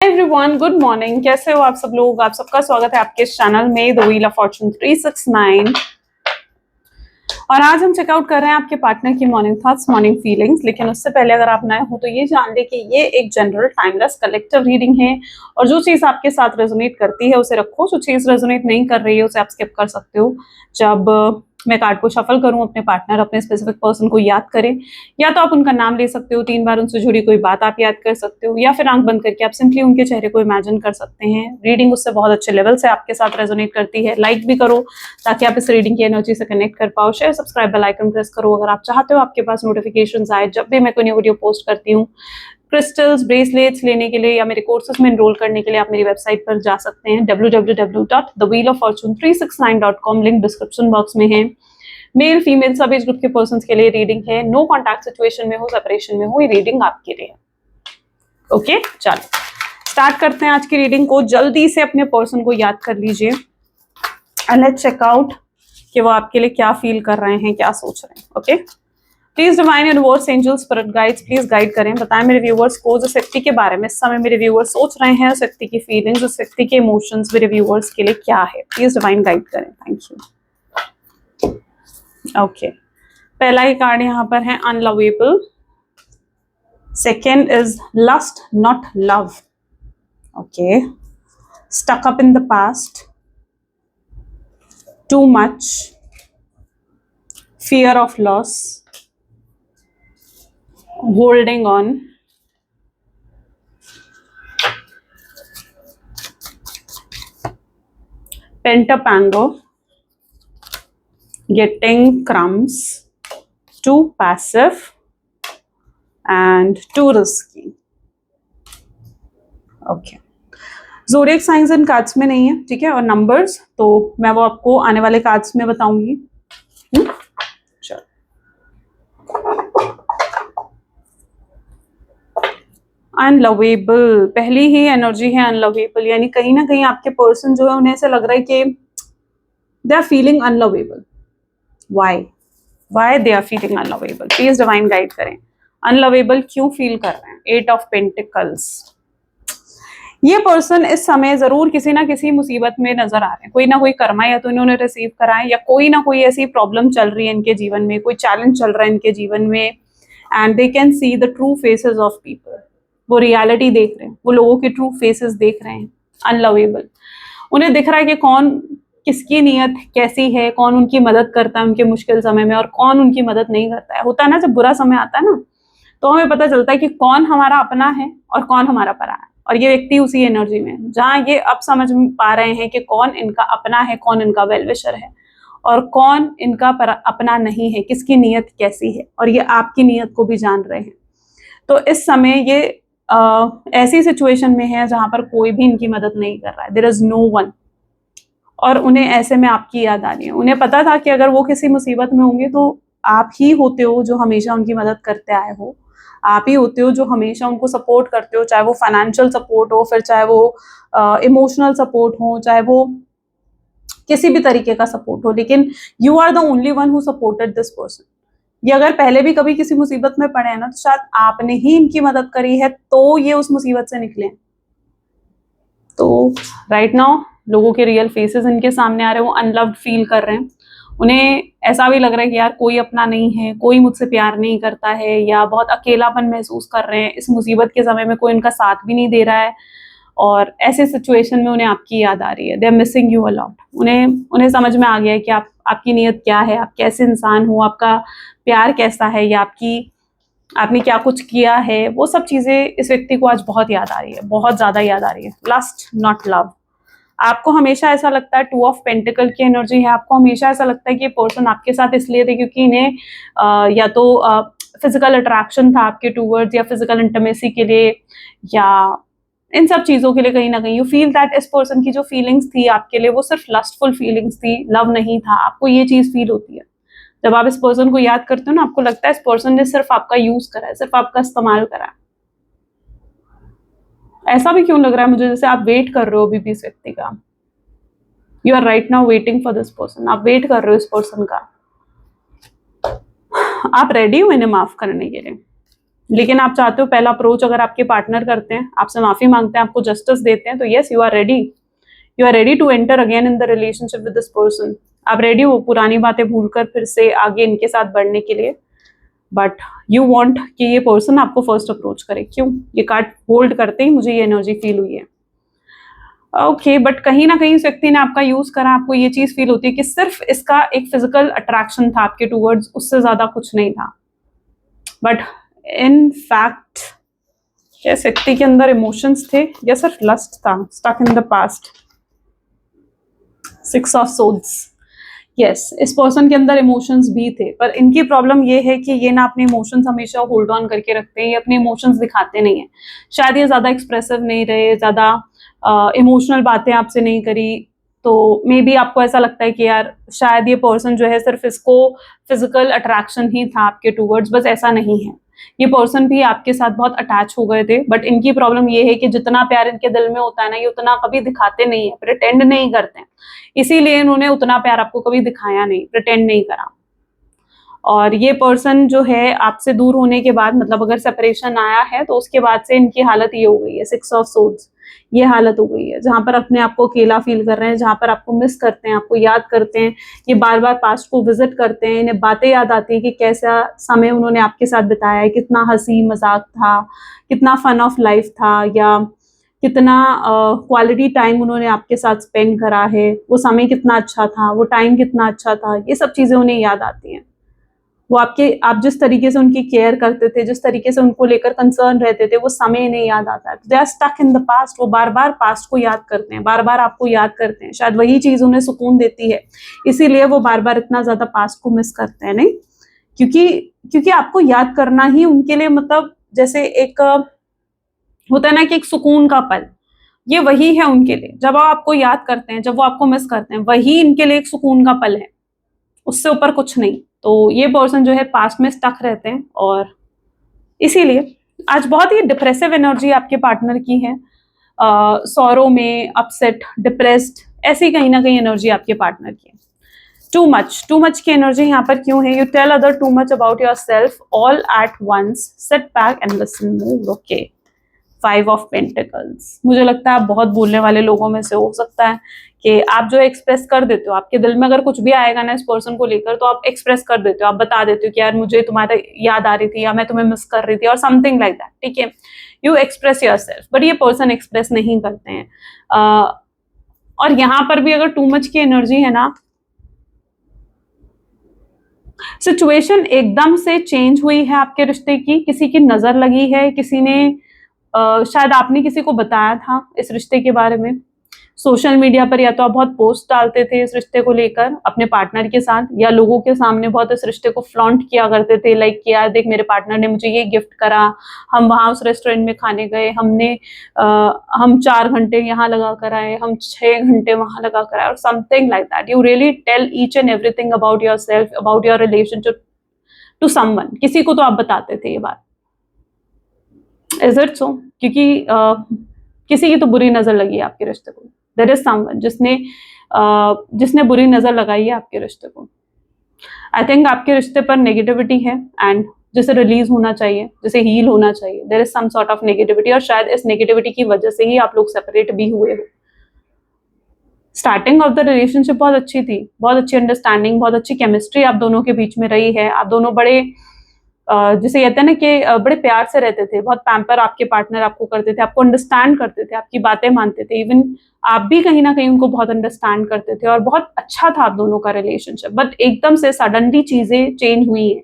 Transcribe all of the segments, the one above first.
Everyone, good morning. कैसे हो आप सब लोग? आप सबका स्वागत है आपके इस चैनल में द व्हील ऑफ फॉर्चून 369। और आज हम चेकआउट कर रहे हैं आपके पार्टनर की मॉर्निंग थॉट्स, मॉर्निंग फीलिंग्स। लेकिन उससे पहले अगर आप नए हो तो ये जान ले कि ये एक जनरल टाइमलेस कलेक्टिव रीडिंग है और जो चीज आपके साथ रेजोनेट करती है उसे रखो, जो चीज रेजोनेट नहीं कर रही है उसे आप स्किप कर सकते हो। जब मैं कार्ड को शफल करूं, अपने पार्टनर, अपने स्पेसिफिक पर्सन को याद करें। या तो आप उनका नाम ले सकते हो, 3 बार उनसे जुड़ी कोई बात आप याद कर सकते हो, या फिर आंख बंद करके आप सिंपली उनके चेहरे को इमेजिन कर सकते हैं। रीडिंग उससे बहुत अच्छे लेवल से आपके साथ रेजोनेट करती है। लाइक भी करो ताकि आप इस रीडिंग की एनर्जी से कनेक्ट कर पाओ। Share, subscribe, bell icon press करो अगर आप चाहते हो आपके पास नोटिफिकेशंस आए जब भी मैं कोई न्यू वीडियो पोस्ट करती हूँ। क्रिस्टल्स, ब्रेसलेट्स लेने के लिए या मेरे कोर्सेज में एनरोल करने के लिए आप मेरी वेबसाइट पर जा सकते हैं www.thewheeloffortune369.com। लिंक डिस्क्रिप्शन बॉक्स में है। मेल फीमेल सब एज ग्रुप के पर्संस के लिए रीडिंग है। नो कॉन्टैक्ट सिचुएशन में हो, सेपरेशन में हो, ये रीडिंग आपके लिए है। ओके, चलो स्टार्ट करते हैं आज की रीडिंग को। जल्दी से अपने पर्सन को याद कर लीजिए एंड लेट्स चेक आउट कि वो आपके लिए क्या फील कर रहे हैं, क्या सोच रहे हैं। Okay, please divine universe, angels, spirit guides please guide करें। बताएं मेरे व्यूअर्स को जिस व्यक्ति के बारे में इस समय मेरे व्यूअर्स सोच रहे हैं, उस व्यक्ति की फीलिंग्स, उस व्यक्ति के इमोशंस मेरे व्यूअर्स के लिए क्या है। प्लीज डिवाइन गाइड करें। Thank you. ओके, पहला ही कार्ड यहाँ पर है unlovable. Second is lust not love. Okay, stuck up in the past, too much, fear of loss, holding on, pent up anger, getting crumbs, too passive and too risky. Okay, zodiac science in cards में नहीं है, ठीक है, और numbers तो मैं वो आपको आने वाले कार्ड्स में बताऊंगी। चलो, अनलवेबल पहली ही एनर्जी है। अनलवेबल यानी कहीं ना कहीं आपके पर्सन जो है उन्हें ऐसा लग रहा है कि they are feeling unlovable. Why they are feeling unlovable? Please divine guide करें। अनलवेबल क्यों फील कर रहे हैं? 8 ऑफ पेंटिकल्स। ये पर्सन इस समय जरूर किसी ना किसी मुसीबत में नजर आ रहे हैं। कोई ना कोई कर्मा या तो इन्होंने रिसीव करा है, या कोई ना कोई ऐसी प्रॉब्लम चल रही है इनके जीवन में, कोई चैलेंज चल रहा है इनके जीवन में। And they can see the true faces of people. वो रियलिटी देख रहे हैं, वो लोगों के ट्रू फेसेस देख रहे हैं। अनलवेबल, उन्हें दिख रहा है कि कौन, किसकी नीयत कैसी है, कौन उनकी मदद करता है उनके मुश्किल समय में और कौन उनकी मदद नहीं करता है। होता है ना, जब बुरा समय आता है ना तो हमें पता चलता है कि कौन हमारा अपना है और कौन हमारा परा है। और ये व्यक्ति उसी एनर्जी में है जहाँ ये अब समझ पा रहे हैं कि कौन इनका अपना है, कौन इनका वेलविशर है और कौन इनका अपना नहीं है, किसकी नीयत कैसी है। और ये आपकी नीयत को भी जान रहे हैं। तो इस समय ये ऐसी सिचुएशन में है जहां पर कोई भी इनकी मदद नहीं कर रहा है। There is no one. और उन्हें ऐसे में आपकी याद आ रही है। उन्हें पता था कि अगर वो किसी मुसीबत में होंगे तो आप ही होते हो जो हमेशा उनकी मदद करते आए हो। आप ही होते हो जो हमेशा उनको सपोर्ट करते हो, चाहे वो फाइनेंशियल सपोर्ट हो, फिर चाहे वो इमोशनल सपोर्ट हो, चाहे वो किसी भी तरीके का सपोर्ट हो। लेकिन you are the only one who supported this person. ये अगर पहले भी कभी किसी मुसीबत में पड़े हैं ना तो शायद आपने ही इनकी मदद करी है तो ये उस मुसीबत से निकले। तो राइट नाउ लोगों के रियल फेसेस इनके सामने आ रहे हैं। वो अनलव्ड फील कर रहे हैं। उन्हें ऐसा भी लग रहा है कि यार कोई अपना नहीं है, कोई मुझसे प्यार नहीं करता है, या बहुत अकेलापन महसूस कर रहे हैं। इस मुसीबत के समय में कोई उनका साथ भी नहीं दे रहा है और ऐसे सिचुएशन में उन्हें आपकी याद आ रही है। They are missing you a lot. उन्हें समझ में आ गया है कि आपकी नीयत क्या है, आप कैसे इंसान हो, आपका प्यार कैसा है, या आपने क्या कुछ किया है। वो सब चीजें इस व्यक्ति को आज बहुत याद आ रही है, बहुत ज्यादा याद आ रही है। Lust not love. आपको हमेशा ऐसा लगता है, 2 ऑफ पेंटिकल की एनर्जी है, आपको हमेशा ऐसा लगता है कि पर्सन आपके साथ इसलिए थे क्योंकि इन्हें या तो फिजिकल अट्रैक्शन था आपके टूवर्ड्स, या फिजिकल इंटीमेसी के लिए, या इन सब चीजों के लिए कहीं ना कहीं यू फील दैट इस पर्सन की जो फीलिंग्स थी आपके लिए वो सिर्फ लस्टफुल फीलिंग्स थी, लव नहीं था। आपको ये चीज फील होती है जब आप इस पर्सन को याद करते हो ना। आपको लगता है इस पर्सन ने सिर्फ आपका यूज करा है, सिर्फ आपका इस्तेमाल करा है। ऐसा भी क्यों लग रहा है मुझे जैसे आप वेट कर रहे हो अभी भी इस व्यक्ति का। You are right now waiting for this person. आप वेट कर रहे हो इस पर्सन का। आप रेडी हो इन्हें माफ करने के लिए। लेकिन आप चाहते हो पहला अप्रोच अगर आपके पार्टनर करते हैं, आपसे माफी मांगते हैं, आपको जस्टिस देते हैं, तो yes you are ready to enter again in the relationship with this person. आप रेडी हो पुरानी बातें भूलकर फिर से आगे इनके साथ बढ़ने के लिए, बट यू वॉन्ट कि ये पर्सन आपको फर्स्ट अप्रोच करे। क्यों? ये कार्ड होल्ड करते ही मुझे ये एनर्जी फील हुई है। ओके, बट कहीं ना कहीं उस व्यक्ति ने आपका यूज करा, आपको ये चीज फील होती है कि सिर्फ इसका एक फिजिकल अट्रैक्शन था आपके टूवर्ड्स, उससे ज्यादा कुछ नहीं था। बट इन फैक्ट इस व्यक्ति के अंदर इमोशंस थे या सिर्फ लस्ट था? Stuck in the past, 6 of swords. Yes, इस पर्सन के अंदर इमोशंस भी थे, पर इनकी प्रॉब्लम ये है कि ये ना अपने इमोशंस हमेशा होल्ड ऑन करके रखते हैं, ये अपने इमोशंस दिखाते नहीं है। शायद ये ज्यादा एक्सप्रेसिव नहीं रहे, ज्यादा इमोशनल बातें आपसे नहीं करी, तो मे बी आपको ऐसा लगता है कि यार शायद ये पर्सन जो है सिर्फ इसको फिजिकल अट्रैक्शन ही था आपके टूवर्ड्स, बस ऐसा नहीं है। ये पर्सन भी आपके साथ बहुत अटैच हो गए थे, बट इनकी प्रॉब्लम ये है कि जितना प्यार इनके दिल में होता है ना, ये उतना कभी दिखाते नहीं है, प्रिटेंड नहीं करते हैं। इसीलिए इन्होंने उतना प्यार आपको कभी दिखाया नहीं, प्रिटेंड नहीं करा। और ये पर्सन जो है आपसे दूर होने के बाद, मतलब अगर सेपरेशन आया है तो उसके बाद से इनकी हालत ये हो गई है, 6 ऑफ सोड्स, ये हालत हो गई है जहां पर अपने आप को अकेला फील कर रहे हैं, जहां पर आपको मिस करते हैं, आपको याद करते हैं, ये बार बार पास्ट को विजिट करते हैं, इन्हें बातें याद आती है कि कैसा समय उन्होंने आपके साथ बिताया है, कितना हंसी मजाक था, कितना फन ऑफ लाइफ था, या कितना क्वालिटी टाइम उन्होंने आपके साथ स्पेंड करा है, वो समय कितना अच्छा था, वो टाइम कितना अच्छा था, ये सब चीजें उन्हें याद आती हैं। वो आप जिस तरीके से उनकी केयर करते थे, जिस तरीके से उनको लेकर कंसर्न रहते थे, वो समय नहीं याद आता है। They are stuck in the past, वो बार बार पास्ट को याद करते हैं, बार बार आपको याद करते हैं, शायद वही चीज उन्हें सुकून देती है, इसीलिए वो बार बार इतना ज्यादा पास्ट को मिस करते हैं। नहीं, क्योंकि आपको याद करना ही उनके लिए, मतलब जैसे एक होता है ना कि एक सुकून का पल, ये वही है उनके लिए। जब आप आपको याद करते हैं, जब वो आपको मिस करते हैं, वही इनके लिए एक सुकून का पल है, उससे ऊपर कुछ नहीं। तो ये पर्सन जो है पास्ट में स्टक रहते हैं, और इसीलिए आज बहुत ही डिप्रेसिव एनर्जी आपके पार्टनर की है, सौरो में, अपसेट, डिप्रेस्ड, ऐसी कहीं ना कहीं एनर्जी आपके पार्टनर की है। टू मच की एनर्जी यहाँ पर क्यों है? You tell other too much about yourself all at once, sit back and listen more. Okay, 5 of pentacles, मुझे लगता है आप बहुत बोलने वाले लोगों में से हो सकता है कि आप जो एक्सप्रेस कर देते हो, आपके दिल में अगर कुछ भी आएगा ना इस पर्सन को लेकर, तो आप एक्सप्रेस कर देते हो, आप बता देते हो कि यार मुझे तुम्हारा याद आ रही थी, या मैं तुम्हें मिस कर रही थी, और समथिंग लाइक दैट। ठीक है, you express your self, but ये पर्सन एक्सप्रेस नहीं करते हैं। और यहाँ पर भी अगर टू मच की एनर्जी है ना, सिचुएशन एकदम से चेंज हुई है आपके रिश्ते की, किसी की नजर लगी है, किसी ने शायद आपने किसी को बताया था इस रिश्ते के बारे में सोशल मीडिया पर, या तो आप बहुत पोस्ट डालते थे इस रिश्ते को लेकर अपने पार्टनर के साथ, या लोगों के सामने बहुत इस रिश्ते को फ्लॉन्ट किया करते थे, लाइक कि यार देख मेरे पार्टनर ने मुझे ये गिफ्ट करा, हम वहाँ उस रेस्टोरेंट में खाने गए, हम 4 घंटे यहाँ लगा कर आए, हम 6 घंटे वहाँ लगा कर आए, और something like that. You really tell each and everything about yourself, about your relationship to someone. किसी को तो आप बताते थे ये बात। Is it so? क्योंकि किसी की तो बुरी नजर लगी है आपके रिश्ते को। देयर इज समवन जिसने बुरी नजर लगाई है आपके रिश्ते को। आई थिंक आपके रिश्ते पर नेगेटिविटी है, एंड जिसे रिलीज होना चाहिए, जिसे हील होना चाहिए। There is some sort of negativity, और शायद इस नेगेटिविटी की वजह से ही आप लोग सेपरेट भी हुए हो। स्टार्टिंग ऑफ द रिलेशनशिप बहुत अच्छी थी, बहुत अच्छी अंडरस्टैंडिंग, बहुत अच्छी केमिस्ट्री आप दोनों के बीच में रही है। आप दोनों बड़े जिसे कहते हैं ना कि बड़े प्यार से रहते थे, बहुत पैम्पर आपके पार्टनर आपको करते थे, आपको अंडरस्टैंड करते थे, आपकी बातें मानते थे, इवन आप भी कहीं ना कहीं उनको बहुत अंडरस्टैंड करते थे, और बहुत अच्छा था आप दोनों का रिलेशनशिप। बट एकदम से सडनली चीजें चेंज हुई हैं,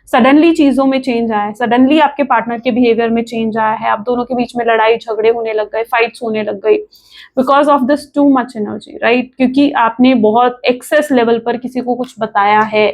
सडनली चीजों में चेंज आया है, सडनली आपके पार्टनर के बिहेवियर में चेंज आया है, आप दोनों के बीच में लड़ाई झगड़े होने लग गए, फाइट्स होने लग गई, because of this too much energy, right? क्योंकि आपने बहुत एक्सेस लेवल पर किसी को कुछ बताया है।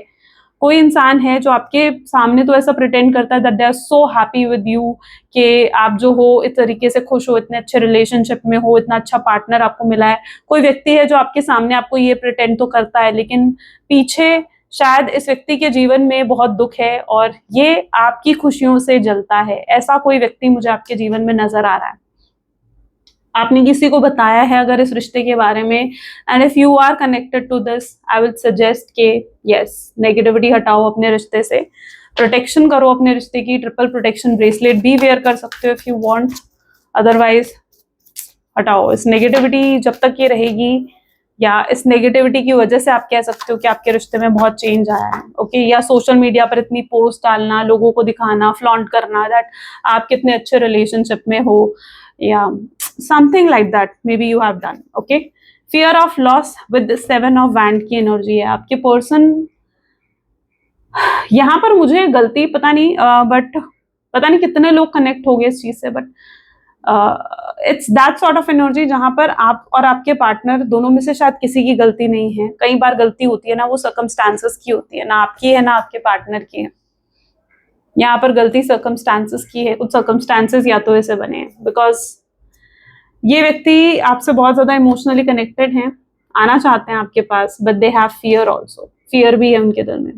कोई इंसान है जो आपके सामने तो ऐसा प्रिटेंड करता है that they are so happy with you, कि आप जो हो इस तरीके से खुश हो, इतने अच्छे रिलेशनशिप में हो, इतना अच्छा पार्टनर आपको मिला है। कोई व्यक्ति है जो आपके सामने आपको ये प्रिटेंड तो करता है, लेकिन पीछे शायद इस व्यक्ति के जीवन में बहुत दुख है, और ये आपकी खुशियों से जलता है। ऐसा कोई व्यक्ति मुझे आपके जीवन में नजर आ रहा है। आपने किसी को बताया है अगर इस रिश्ते के बारे में, and if you are connected to this, I will suggest के यस, नेगेटिविटी हटाओ अपने रिश्ते से, प्रोटेक्शन करो अपने रिश्ते की, ट्रिपल प्रोटेक्शन ब्रेसलेट भी वेयर कर सकते हो इफ यू वांट, अदरवाइज हटाओ इस नेगेटिविटी। जब तक ये रहेगी या इस नेगेटिविटी की वजह से आप कह सकते हो कि आपके रिश्ते में बहुत चेंज आया है, ओके। या सोशल मीडिया पर इतनी पोस्ट डालना, लोगों को दिखाना, फ्लॉन्ट करना दैट आप कितने अच्छे रिलेशनशिप में हो, या something like that may be you have done, okay. Fear of loss with 7 of wand की एनर्जी है। आपके पर्सन, यहाँ पर मुझे गलती पता नहीं, बट पता नहीं कितने लोग कनेक्ट हो गए इस चीज से, but it's that sort of energy जहां पर आप और आपके पार्टनर दोनों में से शायद किसी की गलती नहीं है। कई बार गलती होती है ना, वो सर्कमस्टांसेस की होती है, ना आपकी है ना आपके पार्टनर की है। यहाँ पर गलती सर्कमस्टांसेस की है, कुछ सर्कमस्टांसेस या तो ऐसे बने हैं, बिकॉज ये व्यक्ति आपसे बहुत ज्यादा इमोशनली कनेक्टेड हैं, आना चाहते हैं आपके पास, but they have fear also, fear भी है उनके दिल में।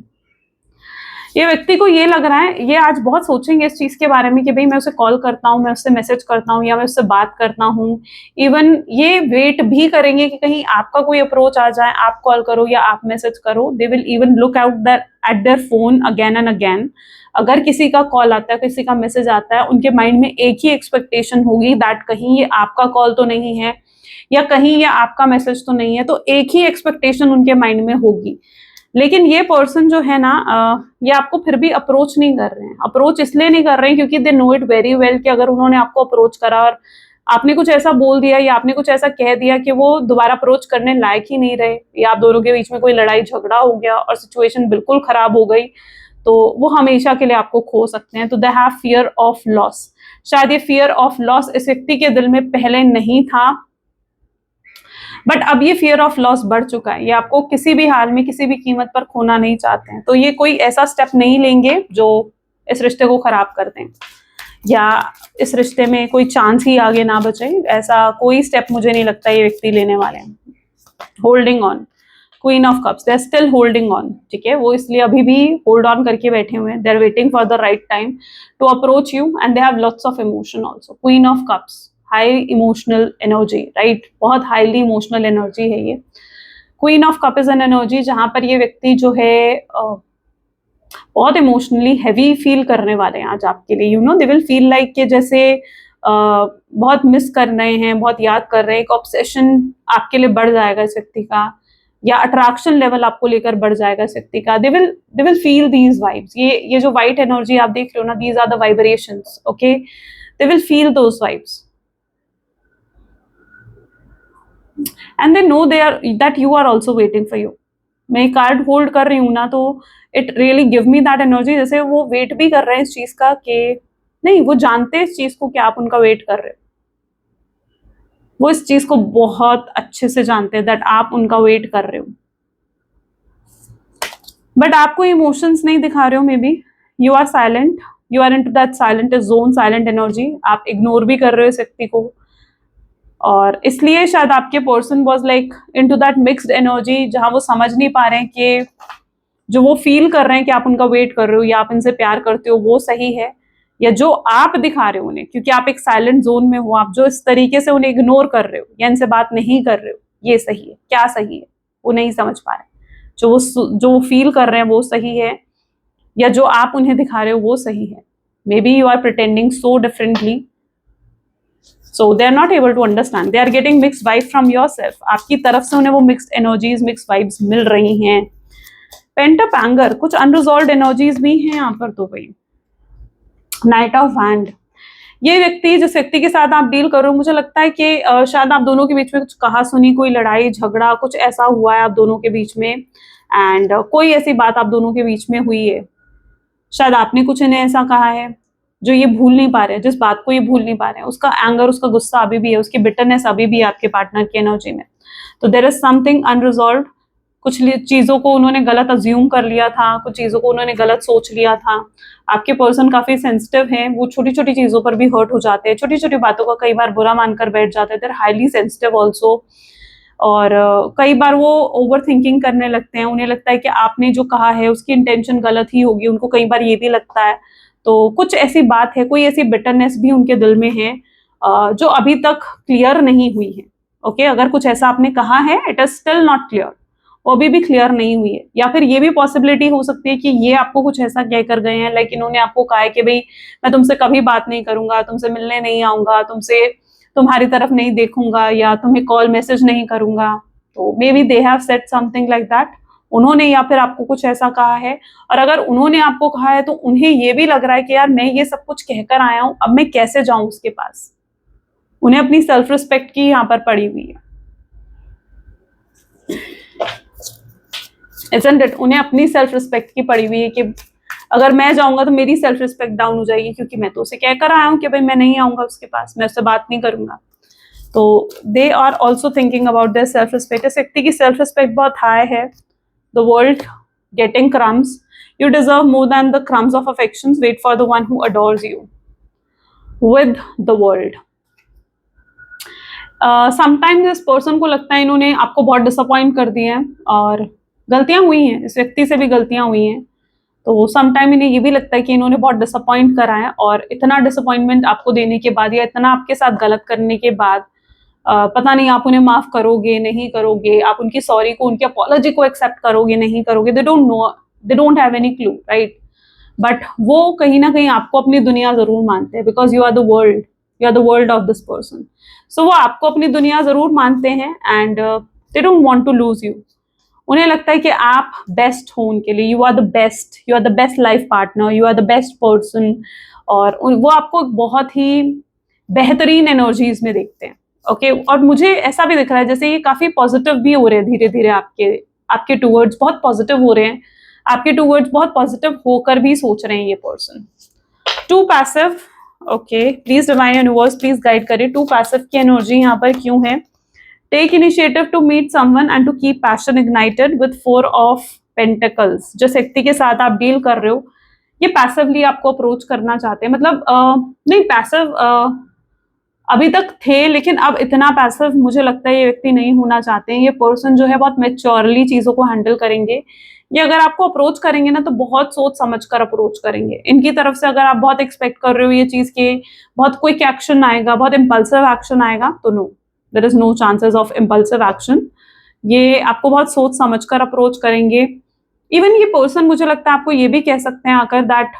ये व्यक्ति को ये लग रहा है, ये आज बहुत सोचेंगे इस चीज के बारे में कि भाई मैं उसे कॉल करता हूँ, मैं उससे मैसेज करता हूँ, या मैं उससे बात करता हूँ। इवन ये वेट भी करेंगे कि कहीं आपका कोई अप्रोच आ जाए, आप कॉल करो या आप मैसेज करो। They will even look out that at their phone again and again. अगर किसी का कॉल आता है, किसी का मैसेज आता है, उनके माइंड में एक ही एक्सपेक्टेशन होगी दैट कहीं ये आपका कॉल तो नहीं है, या कहीं ये आपका मैसेज तो नहीं है, तो एक ही एक्सपेक्टेशन उनके माइंड में होगी। लेकिन ये पर्सन जो है ना, ये आपको फिर भी अप्रोच नहीं कर रहे हैं। अप्रोच इसलिए नहीं कर रहे हैं क्योंकि they know it very well कि अगर उन्होंने आपको अप्रोच करा और आपने कुछ ऐसा बोल दिया या आपने कुछ ऐसा कह दिया कि वो दोबारा अप्रोच करने लायक ही नहीं रहे, या आप दोनों के बीच में कोई लड़ाई झगड़ा हो गया और सिचुएशन बिल्कुल खराब हो गई, तो वो हमेशा के लिए आपको खो सकते हैं। तो दे हैव फियर ऑफ लॉस। शायद ये फियर ऑफ लॉस इस व्यक्ति के दिल में पहले नहीं था, बट अब ये फियर ऑफ लॉस बढ़ चुका है। ये आपको किसी भी हाल में, किसी भी कीमत पर खोना नहीं चाहते हैं। तो ये कोई ऐसा स्टेप नहीं लेंगे जो इस रिश्ते को खराब कर दें, या इस रिश्ते में कोई चांस ही आगे ना बचे। ऐसा कोई स्टेप मुझे नहीं लगता ये व्यक्ति लेने वाले हैं। Holding on, queen of cups, they are still holding on, ठीक है। वो इसलिए अभी भी होल्ड ऑन करके बैठे हुए हैं। They are waiting for the right time to approach you, and they have lots of emotion also. Queen of cups, high emotional energy, right, बहुत हाईली इमोशनल एनर्जी है ये। Queen of cup is an energy जहां पर ये व्यक्ति जो है बहुत इमोशनली हैवी फील करने वाले हैं आज आपके लिए। You know, they will feel like कि जैसे बहुत मिस कर रहे हैं, बहुत याद कर रहे हैं। एक ऑब्सेशन आपके लिए बढ़ जाएगा इस व्यक्ति का, या अट्रैक्शन लेवल आपको लेकर बढ़ जाएगा इस व्यक्ति का। They will feel these vibes. ये जो व्हाइट एनर्जी आप देख रहे हो ना, these are the vibrations, okay. They will feel those vibes and they know that you are also waiting for you। मैं कार्ड होल्ड कर रही हूँ ना, तो it really give me that energy, जैसे वो वेट भी कर रहे हैं इस चीज का, कि नहीं, वो जानते हैं इस चीज को कि आप उनका वेट कर रहे हो। वो इस चीज को बहुत अच्छे से जानते हैं दैट आप उनका वेट कर रहे हो, बट आपको इमोशंस नहीं दिखा रहे हो। Maybe you are silent, you are into that silent zone, silent energy. आप इग्नोर भी कर रहे हो इस व्यक्ति को, और इसलिए शायद आपके person was like into that mixed energy, जहां वो समझ नहीं पा रहे हैं कि जो वो फील कर रहे हैं कि आप उनका वेट कर रहे हो या आप इनसे प्यार करते हो वो सही है, या जो आप दिखा रहे हो उन्हें, क्योंकि आप एक साइलेंट जोन में हो, आप जो इस तरीके से उन्हें इग्नोर कर रहे हो या इनसे बात नहीं कर रहे हो, ये सही है, क्या सही है, वो नहीं समझ पा रहे। जो वो फील कर रहे हैं वो सही है, या जो आप उन्हें दिखा रहे हो वो सही है। Maybe you are pretending so differently, so they are not able to understand, they are getting mixed vibe from yourself। आपकी तरफ से उन्हें वो mixed energies, mixed vibes मिल रही हैं। pent up anger, कुछ unresolved energies भी हैं यहाँ पर। तो भाई नाइट ऑफ हैंड, ये व्यक्ति, जिस व्यक्ति के साथ आप डील कर रहे हो, मुझे लगता है कि शायद आप दोनों के बीच में कुछ कहा सुनी, कोई लड़ाई झगड़ा कुछ ऐसा हुआ है आप दोनों के बीच में, एंड कोई ऐसी बात आप दोनों के बीच में हुई है। शायद आपने कुछ इन्हें ऐसा कहा है जो ये भूल नहीं पा रहे हैं, जिस बात को ये भूल नहीं पा रहे हैं। उसका एंगर, उसका गुस्सा अभी भी है, उसकी बिटरनेस अभी भी है आपके पार्टनर की एनर्जी में। तो देयर इज समथिंग अनरिजॉल्व्ड। कुछ चीजों को उन्होंने गलत अज्यूम कर लिया था, कुछ चीजों को उन्होंने गलत सोच लिया था। आपके पर्सन काफी सेंसिटिव है, वो छोटी छोटी चीजों पर भी हर्ट हो जाते हैं, छोटी छोटी बातों का कई बार बुरा मानकर बैठ जाते हैं। देयर हाईली सेंसिटिव ऑल्सो, और कई बार वो ओवर थिंकिंग करने लगते हैं। उन्हें लगता है कि आपने जो कहा है उसकी इंटेंशन गलत ही होगी, उनको कई बार ये भी लगता है। तो कुछ ऐसी बात है, कोई ऐसी बिटरनेस भी उनके दिल में है, जो अभी तक क्लियर नहीं हुई है। ओके, अगर कुछ ऐसा आपने कहा है, it is still not clear, वो अभी भी क्लियर नहीं हुई है। या फिर ये भी पॉसिबिलिटी हो सकती है कि ये आपको कुछ ऐसा कह कर गए हैं, लाइक इन्होंने आपको कहा है कि भाई मैं तुमसे कभी बात नहीं करूंगा, तुमसे मिलने नहीं आऊंगा, तुमसे तुम्हारी तरफ नहीं देखूंगा, या तुम्हें कॉल मैसेज नहीं करूंगा। तो may be they have said something like that, उन्होंने या फिर आपको कुछ ऐसा कहा है। और अगर उन्होंने आपको कहा है तो उन्हें ये भी लग रहा है कि यार मैं ये सब कुछ कहकर आया हूं, अब मैं कैसे जाऊं उसके पास। उन्हें अपनी सेल्फ रिस्पेक्ट की यहाँ पर पड़ी हुई है, isn't it? उन्हें अपनी सेल्फ रिस्पेक्ट की पड़ी हुई है कि अगर मैं जाऊंगा तो मेरी सेल्फ रिस्पेक्ट डाउन हो जाएगी, क्योंकि मैं तो उसे कहकर आया हूं कि भाई मैं नहीं आऊंगा उसके पास, मैं उससे बात नहीं करूंगा। तो they are also thinking about their self respect. इस व्यक्ति की सेल्फ रिस्पेक्ट बहुत हाई है। The world getting crumbs, you deserve more than the crumbs of affections, wait for the one who adores you with the world. Sometimes इस person को लगता है इन्होंने आपको बहुत डिसअपॉइंट कर दिया है, और गलतियां हुई हैं, इस व्यक्ति से भी गलतियां हुई हैं। तो समटाइम इन्हें ये भी लगता है कि इन्होंने बहुत डिसअपॉइंट करा है, और इतना डिसअपॉइंटमेंट आपको देने के बाद या इतना आपके साथ गलत करने के बाद पता नहीं आप उन्हें माफ करोगे नहीं करोगे, आप उनकी सॉरी को, उनकी अपॉलॉजी को एक्सेप्ट करोगे नहीं करोगे। They don't know, they don't have any clue, right? But वो कहीं ना कहीं आपको अपनी दुनिया जरूर मानते हैं, because you are the world, you are the world of this person. So वो आपको अपनी दुनिया जरूर मानते हैं, and they don't want to lose you. उन्हें लगता है कि आप बेस्ट हो उनके लिए, you are the best, you are the best life partner, you are the best person. और वो आपको बहुत ही बेहतरीन एनर्जीज में देखते हैं। ओके, और मुझे ऐसा भी दिख रहा है जैसे ये काफी पॉजिटिव भी हो रहे हैं धीरे धीरे आपके टूवर्ड्स, बहुत पॉजिटिव हो रहे हैं आपके टूवर्ड्स, बहुत पॉजिटिव होकर भी सोच रहे हैं ये person. Too passive, okay, please divine universe please guide करें, टू पैसिव की एनर्जी यहाँ पर क्यों है? Take initiative to meet someone and to keep passion ignited with 4 of pentacles. जिस व्यक्ति के साथ आप डील कर रहे हो, ये पैसिवली आपको अप्रोच करना चाहते हैं, मतलब नहीं पैसिव अभी तक थे, लेकिन अब इतना पैसिव मुझे लगता है ये व्यक्ति नहीं होना चाहते हैं। ये पर्सन जो है बहुत मैच्योरली चीजों को हैंडल करेंगे। ये अगर आपको अप्रोच करेंगे ना तो बहुत सोच समझ कर अप्रोच करेंगे। इनकी तरफ से अगर आप बहुत एक्सपेक्ट कर रहे हो ये चीज के बहुत क्विक एक्शन आएगा, बहुत इम्पल्सिव एक्शन आएगा, तो no, there is no chances of impulsive action. ये आपको बहुत सोच समझ कर अप्रोच करेंगे। इवन ये पर्सन मुझे लगता है आपको ये भी कह सकते हैं आकर दैट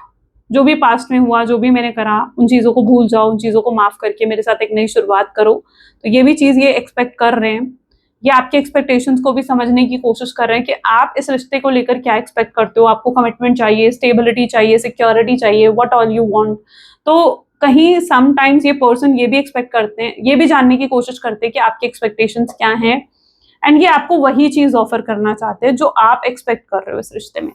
जो भी पास्ट में हुआ, जो भी मैंने करा, उन चीजों को भूल जाओ, उन चीजों को माफ करके मेरे साथ एक नई शुरुआत करो। तो ये भी चीज ये एक्सपेक्ट कर रहे हैं। ये आपके एक्सपेक्टेशंस को भी समझने की कोशिश कर रहे हैं कि आप इस रिश्ते को लेकर क्या एक्सपेक्ट करते हो। आपको कमिटमेंट चाहिए, स्टेबिलिटी चाहिए, सिक्योरिटी चाहिए, व्हाट ऑल यू वांट। तो कहीं समटाइम्स ये पर्सन ये भी एक्सपेक्ट करते हैं, ये भी जानने की कोशिश करते हैं कि आपके एक्सपेक्टेशंस क्या हैं, एंड ये आपको वही चीज ऑफर करना चाहते हैं जो आप एक्सपेक्ट कर रहे हो इस रिश्ते में।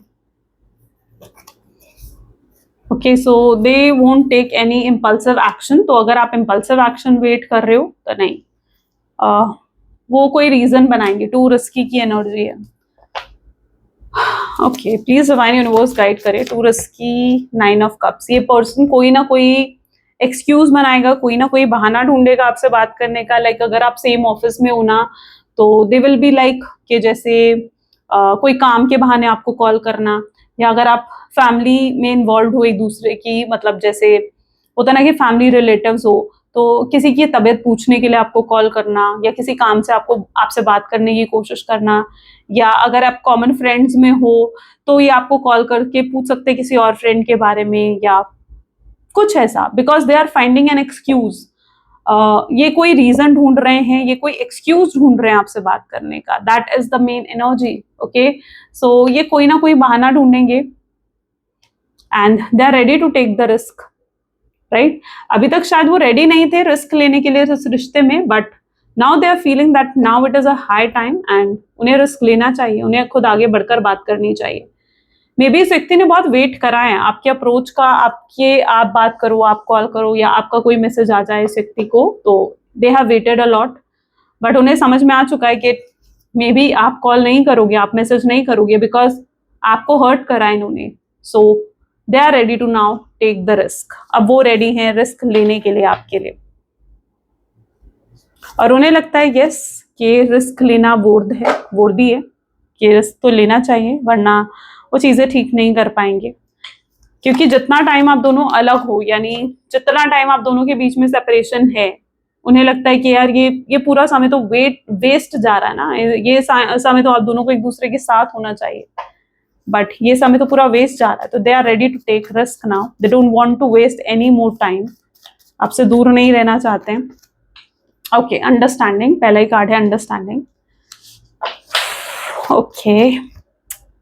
Okay, so they won't take any impulsive action. तो अगर आप इम्पल्सिव एक्शन वेट कर रहे हो तो नहीं, वो कोई रीजन बनाएंगे। टू रिस्की की एनर्जी है। Okay, please divine universe guide करे। Too risky, 9 of cups. ये पर्सन कोई ना कोई एक्सक्यूज बनाएगा, कोई ना कोई बहाना ढूंढेगा आपसे बात करने का। लाइक अगर आप सेम ऑफिस में हो ना, तो दे विल बी लाइक कि जैसे कोई काम के बहाने आपको कॉल करना, या अगर आप फैमिली में इन्वॉल्व हो एक दूसरे की, मतलब जैसे होता ना कि फैमिली रिलेटिव्स हो, तो किसी की तबीयत पूछने के लिए आपको कॉल करना, या किसी काम से आपसे बात करने की कोशिश करना, या अगर आप कॉमन फ्रेंड्स में हो तो ये आपको कॉल करके पूछ सकते हैं किसी और फ्रेंड के बारे में, या कुछ ऐसा, because they are finding an excuse. ये कोई रीजन ढूंढ रहे हैं, ये कोई एक्सक्यूज ढूंढ रहे हैं आपसे बात करने का। That is the main energy. Okay, so ये कोई ना कोई बहाना ढूंढेंगे, and they are ready to take the risk, right? अभी तक शायद वो रेडी नहीं थे रिस्क लेने के लिए इस रिश्ते में, but now they are feeling that now it is a high time, and उन्हें रिस्क लेना चाहिए, उन्हें खुद आगे बढ़कर बात करनी चाहिए। मे बी इस व्यक्ति ने बहुत वेट करा है आपके अप्रोच का, आप बात करो, आप कॉल करो, या आपका कोई मैसेज आ जाए इस व्यक्ति को, तो they have waited a lot. But उन्हें समझ में आ चुका है कि मे बी आप कॉल नहीं करोगे, आप मैसेज नहीं करोगे, बिकॉज आपको हर्ट करा है इन्होंने। So they are ready to now take the risk. अब वो रेडी हैं रिस्क लेने के लिए आपके लिए, और उन्हें लगता है यस कि रिस्क लेना वर्दी है, कि रिस्क तो लेना चाहिए, वरना वो चीजें ठीक नहीं कर पाएंगे। क्योंकि जितना टाइम आप दोनों अलग हो, यानी जितना टाइम आप दोनों के बीच में सेपरेशन है, उन्हें लगता है कि यार ये पूरा समय तो वेस्ट जा रहा है ना, ये समय तो आप दोनों को एक दूसरे के साथ होना चाहिए, बट ये समय तो पूरा वेस्ट जा रहा है। तो they are ready to take risk now, they don't want to waste any more time, आपसे दूर नहीं रहना चाहते हैं। ओके, अंडरस्टैंडिंग, पहला ही कार्ड है अंडरस्टैंडिंग। ओके,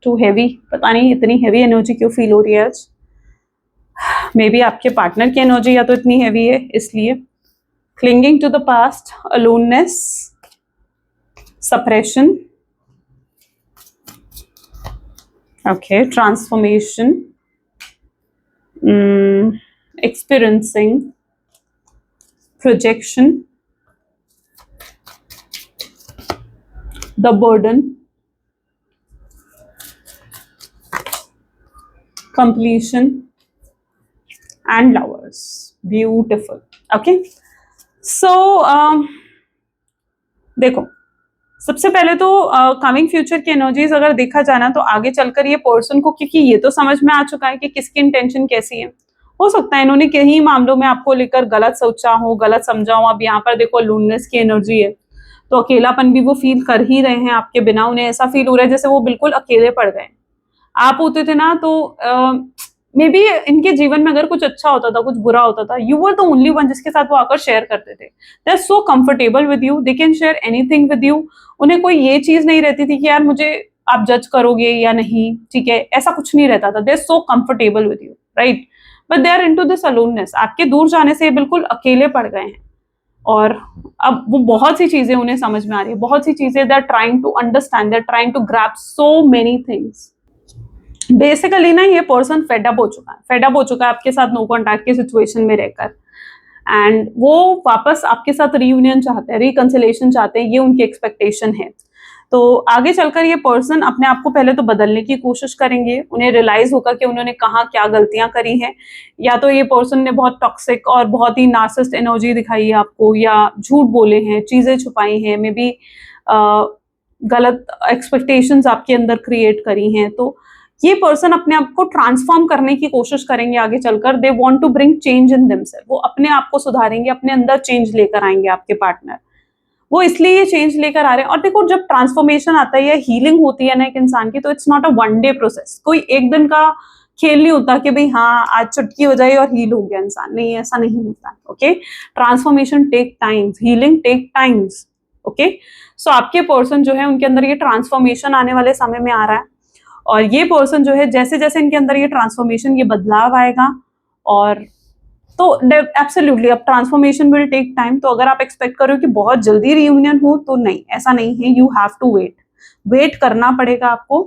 टू हैवी, पता नहीं इतनी हैवी एनर्जी क्यों फील हो रही है आज। मे बी आपके पार्टनर की एनर्जी या तो इतनी हैवी है इसलिए। Clinging to the past, aloneness, suppression, okay, transformation, experiencing, projection, the burden, completion and lovers. Beautiful. Okay, so देखो, सबसे पहले तो कमिंग फ्यूचर की एनर्जीज अगर देखा जाना तो आगे चलकर ये पर्सन को, क्योंकि ये तो समझ में आ चुका है कि किसकी इंटेंशन कैसी है। हो सकता है इन्होंने कई मामलों में आपको लेकर गलत सोचा हो, गलत समझा हो। अब यहाँ पर देखो लोननेस की एनर्जी है, तो अकेलापन भी वो फील कर ही रहे हैं आपके बिना। उन्हें ऐसा फील हो रहा है जैसे वो बिल्कुल अकेले पड़ गए। आप होते थे ना तो मे बी इनके जीवन में अगर कुछ अच्छा होता था, कुछ बुरा होता था, you were the only one जिसके साथ वो आकर शेयर करते थे। They are so comfortable with you, they can share anything with you. उन्हें कोई ये चीज नहीं रहती थी कि यार मुझे आप जज करोगे या नहीं, ठीक है, ऐसा कुछ नहीं रहता था। They are so comfortable with you, right, but they are into this aloneness. आपके दूर जाने से बिल्कुल अकेले पड़ गए हैं, और अब वो बहुत सी चीजें उन्हें समझ में आ रही है, बहुत सी चीजें they are trying to understand, they are trying to grasp so many things. Basically ना ये पर्सन फेडअप हो चुका है, फेडअप हो चुका है आपके साथ नो कॉन्टैक्ट की सिचुएशन में रहकर, एंड वो वापस आपके साथ रीयूनियन चाहते हैं, रिकंसिलेशन चाहते हैं, ये उनकी एक्सपेक्टेशन है। तो आगे चलकर ये पर्सन अपने आप को पहले तो बदलने की कोशिश करेंगे। उन्हें रियलाइज होगा कि उन्होंने कहाँ क्या गलतियां करी हैं, या तो ये पर्सन ने बहुत टॉक्सिक और बहुत ही नार्सिसिस्ट एनर्जी दिखाई है आपको, या झूठ बोले हैं, चीजें छुपाई हैं, मे बी गलत एक्सपेक्टेशंस आपके अंदर क्रिएट करी हैं। तो ये पर्सन अपने आप को ट्रांसफॉर्म करने की कोशिश करेंगे आगे चलकर। They want to bring change in themselves, वो अपने आप को सुधारेंगे, अपने अंदर चेंज लेकर आएंगे आपके पार्टनर। वो इसलिए ये चेंज लेकर आ रहे हैं। और देखो, जब ट्रांसफॉर्मेशन आता है या हीलिंग होती है ना एक इंसान की, तो it's not a one day process, कोई एक दिन का खेल नहीं होता कि भाई हाँ आज चुटकी हो जाए और हील हो गया इंसान, नहीं, ऐसा नहीं होता। Okay, transformation take times, healing take times. Okay, so आपके पर्सन जो है उनके अंदर ये ट्रांसफॉर्मेशन आने वाले समय में आ रहा है, और ये पर्सन जो है जैसे जैसे इनके अंदर ये ट्रांसफॉर्मेशन, ये बदलाव आएगा, और तो एब्सोल्युटली अब ट्रांसफॉर्मेशन विल टेक टाइम। तो अगर आप एक्सपेक्ट करो कि बहुत जल्दी रियूनियन हो, तो नहीं, ऐसा नहीं है। यू हैव टू वेट करना पड़ेगा आपको।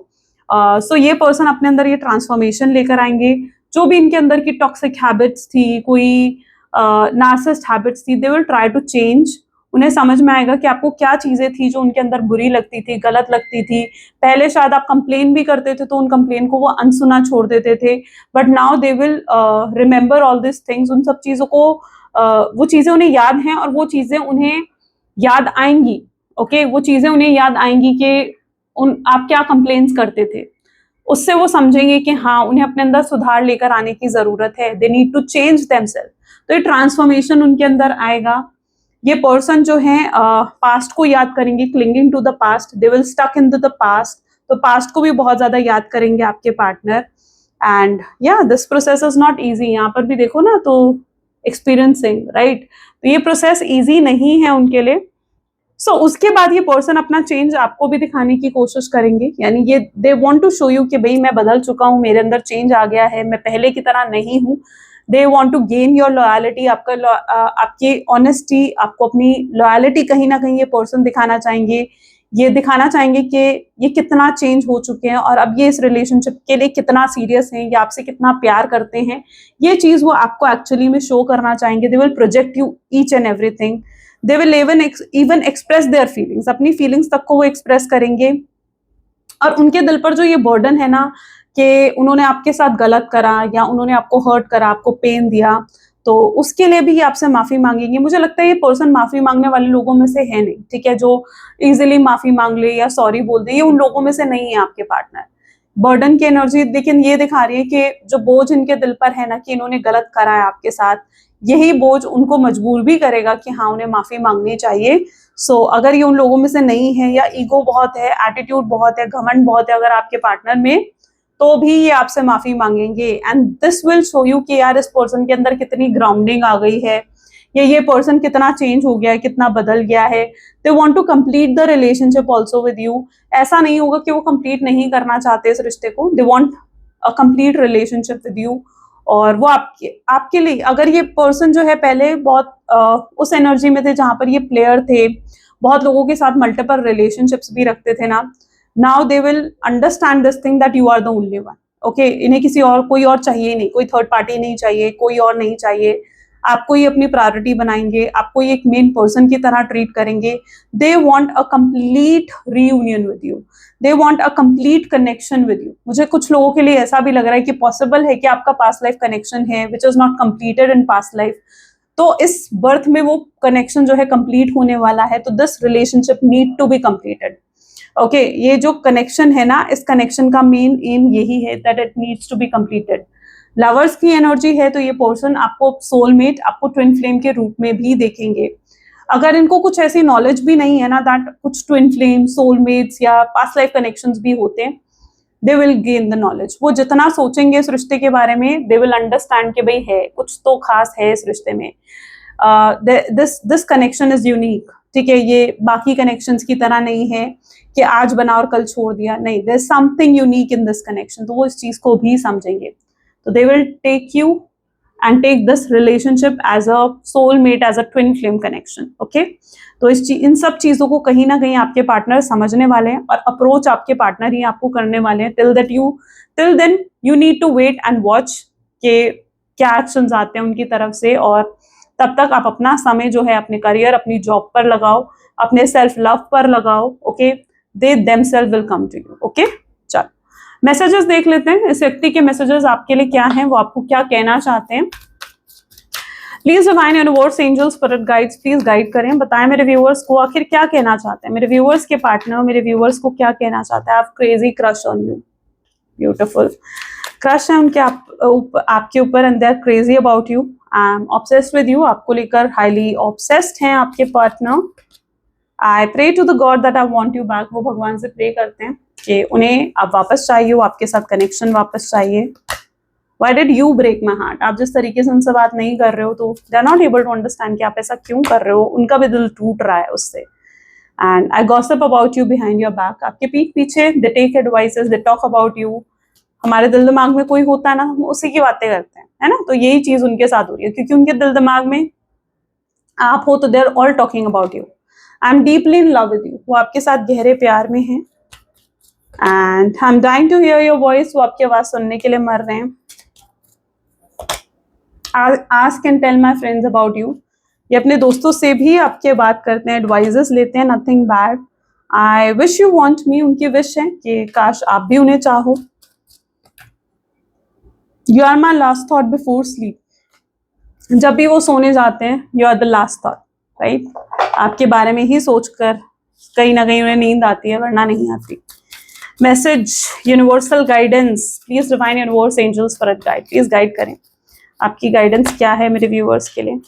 सो ये पर्सन अपने अंदर ये ट्रांसफॉर्मेशन लेकर आएंगे। जो भी इनके अंदर की टॉक्सिक हैबिट्स थी, कोई नार्सिसिस्ट हैबिट्स थी, they will try to change. उन्हें समझ में आएगा कि आपको क्या चीजें थी जो उनके अंदर बुरी लगती थी, गलत लगती थी। पहले शायद आप कंप्लेन भी करते थे तो उन कंप्लेन को वो अनसुना छोड़ देते थे, but now they will remember all this things. उन सब चीजों को वो चीजें उन्हें याद हैं, और वो चीजें उन्हें याद आएंगी। ओके, वो चीजें उन्हें याद आएंगी कि आप क्या कंप्लेन्स करते थे। उससे वो समझेंगे कि हाँ, उन्हें अपने अंदर सुधार लेकर आने की जरूरत है। They need to change themselves. तो ये ट्रांसफॉर्मेशन उनके अंदर आएगा। ये पर्सन जो है पास्ट को याद करेंगे, clinging to the past, they will stuck into the past. तो पास्ट को भी बहुत ज्यादा याद करेंगे आपके पार्टनर। एंड या this process is not easy. यहाँ पर भी देखो ना, तो एक्सपीरियंसिंग, राइट, तो ये प्रोसेस इजी नहीं है उनके लिए। सो उसके बाद ये पर्सन अपना चेंज आपको भी दिखाने की कोशिश करेंगे, यानी ये they want to show you कि भाई मैं बदल चुका हूँ, मेरे अंदर चेंज आ गया है, मैं पहले की तरह नहीं हूँ। They want to gain your loyalty, आपकी ऑनेस्टी, आपको अपनी लॉयलिटी कहीं ना कहीं ये पर्सन दिखाना चाहेंगे। ये दिखाना चाहेंगे कि ये कितना चेंज हो चुके हैं, और अब ये इस रिलेशनशिप के लिए कितना सीरियस हैं, या आपसे कितना प्यार करते हैं। ये चीज वो आपको एक्चुअली में शो करना चाहेंगे। They will project you each and everything. They will even express their feelings, अपनी फीलिंग्स तक को वो एक्सप्रेस करेंगे। और उनके दिल पर जो ये बर्डन है ना कि उन्होंने आपके साथ गलत करा, या उन्होंने आपको हर्ट करा, आपको पेन दिया, तो उसके लिए भी ये आपसे माफी मांगेंगे। मुझे लगता है ये पर्सन माफी मांगने वाले लोगों में से है नहीं, ठीक है, जो इजीली माफी मांग ले या सॉरी बोल दे, ये उन लोगों में से नहीं है आपके पार्टनर। बर्डन की एनर्जी लेकिन ये दिखा रही है कि जो बोझ इनके दिल पर है ना कि इन्होंने गलत करा है आपके साथ, यही बोझ उनको मजबूर भी करेगा कि हाँ उन्हें माफी मांगनी चाहिए। सो अगर ये उन लोगों में से नहीं है या ईगो बहुत है, एटीट्यूड बहुत है, घमंड बहुत है अगर आपके पार्टनर में, तो भी ये आपसे माफी मांगेंगे। And this will show you कि यार इस पर्सन के अंदर कितनी ग्राउंडिंग आ गई है, या ये पर्सन कितना चेंज हो गया है, कितना बदल गया है। They want to complete the relationship also with you. ऐसा नहीं होगा कि वो कंप्लीट नहीं करना चाहते इस रिश्ते को, they want a complete relationship with you. और वो आपके लिए, अगर ये पर्सन जो है पहले बहुत उस एनर्जी में थे जहां पर ये प्लेयर थे, बहुत लोगों के साथ मल्टीपल रिलेशनशिप्स भी रखते थे ना, now they will understand this thing that you are the only one. Okay, इन्हें किसी और, कोई और चाहिए नहीं, कोई थर्ड पार्टी नहीं चाहिए, कोई और नहीं चाहिए। आपको ये अपनी प्रायोरिटी बनाएंगे, आपको ये एक मेन पर्सन की तरह ट्रीट करेंगे। They want a complete reunion with you, they want a complete connection with you. मुझे कुछ लोगों के लिए ऐसा भी लग रहा है कि पॉसिबल है कि आपका पास्ट लाइफ कनेक्शन है which is not completed in past life, तो इस बर्थ में वो कनेक्शन जो है कंप्लीट होने वाला है। तो this relationship need to be completed. Okay, ये जो कनेक्शन है ना, इस कनेक्शन का मेन एम यही है that it needs to be completed. Lovers की एनर्जी है तो ये पर्सन आपको सोलमेट, आपको ट्विन फ्लेम के रूप में भी देखेंगे। अगर इनको कुछ ऐसी नॉलेज भी नहीं है ना दैट कुछ ट्विन फ्लेम, सोलमेट्स या पास्ट लाइफ कनेक्शंस भी होते हैं, they will gain the knowledge. वो जितना सोचेंगे इस रिश्ते के बारे में, दे विल अंडरस्टैंड कि भाई है कुछ तो खास है इस रिश्ते में। This connection is unique. ठीक है, ये बाकी कनेक्शंस की तरह नहीं है कि आज बना और कल छोड़ दिया, नहीं, there is something unique in this connection. तो वो इस चीज को भी समझेंगे। तो they will take you and take this relationship as a soulmate, as a twin flame connection. Okay, तो इन सब चीजों को कहीं ना कहीं आपके पार्टनर समझने वाले हैं और अप्रोच आपके पार्टनर ही आपको करने वाले हैं। Till then you need to wait and watch के क्या एक्शंस आते हैं उनकी तरफ से। और तब तक आप अपना समय जो है अपने करियर, अपनी जॉब पर लगाओ, अपने सेल्फ लव पर लगाओ। Okay, they themselves will come to you. Okay, चलो मैसेजेस देख लेते हैं, इस व्यक्ति के मैसेजेस आपके लिए क्या हैं, वो आपको क्या कहना चाहते हैं। Please divine universe, angels, spirit guides, please guide करें, बताएं मेरे व्यूअर्स को आखिर क्या कहना चाहते हैं। मेरे व्यूअर्स के पार्टनर मेरे व्यूअर्स को क्या कहना चाहते हैं। आप crazy crush on you, beautiful crush है उनके आपके ऊपर, and they are crazy about you. I am obsessed with you, आपको लेकर हाईली ऑब्सेस्ड हैं आपके partner. I pray to the god that I want you back, वो भगवान से प्रे करते हैं कि उन्हें आप वापस चाहिए, वो आपके साथ कनेक्शन वापस चाहिए। Why did you break my heart? आप जिस तरीके से उनसे बात नहीं कर रहे हो तो they are not able to understand कि आप ऐसा क्यों कर रहे हो, उनका भी दिल टूट रहा है उससे। And I gossip about you behind your back, आपके पीठ पीछे they take advices, they talk about you। हमारे दिल दिमाग में कोई होता है ना, हम उसी की बातें करते हैं, है ना। तो यही चीज उनके साथ हो रही है क्योंकि उनके दिल दिमाग में आप हो तो they are all talking about you। I am deeply in love with you, वो आपके साथ गहरे प्यार में हैं। And I'm dying to hear your voice, वो आपकी आवाज सुनने के लिए मर रहे हैं। Ask and tell my friends about you, ये अपने दोस्तों से भी आपके बात करते हैं, एडवाइजेस लेते हैं, nothing bad. I wish you want me, उनकी विश है कि काश आप भी उन्हें चाहो। You are my last thought before sleep, जब भी वो सोने जाते हैं you are the last thought, right. आपके बारे में ही सोचकर कहीं ना कहीं उन्हें नींद आती है, वरना नहीं आती। Message universal guidance, please divine universe, angels, spirit guide, please guide करें, आपकी गाइडेंस क्या है मेरे व्यूअर्स के लिए।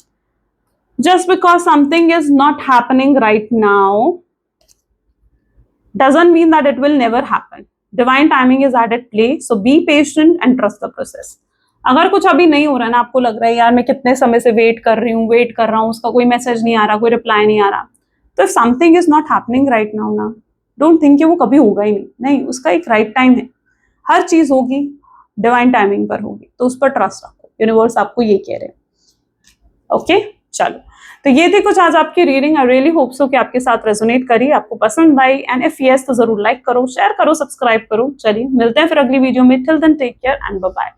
Just because something is not happening right now doesn't mean that it will never happen. Divine timing is at play, so be patient and trust the process. अगर कुछ अभी नहीं हो रहा है ना, आपको लग रहा है यार मैं कितने समय से वेट कर रहा हूँ, उसका कोई मैसेज नहीं आ रहा, कोई रिप्लाई नहीं आ रहा, तो if something is not happening right now ना, डोंट थिंक कि वो कभी होगा ही नहीं, उसका एक राइट टाइम है। हर चीज होगी, डिवाइन टाइमिंग पर होगी, तो उस पर ट्रस्ट रखो। यूनिवर्स आपको ये कह रहे हैं। ओके, चलो, तो ये थी कुछ आज आपकी reading. I really hope so कि आपके साथ रेजोनेट करी, आपको पसंद आई, एंड इफ यस तो जरूर लाइक करो, शेयर करो, सब्सक्राइब करो। चलिए मिलते हैं फिर अगली वीडियो में। Till then take care and bye bye.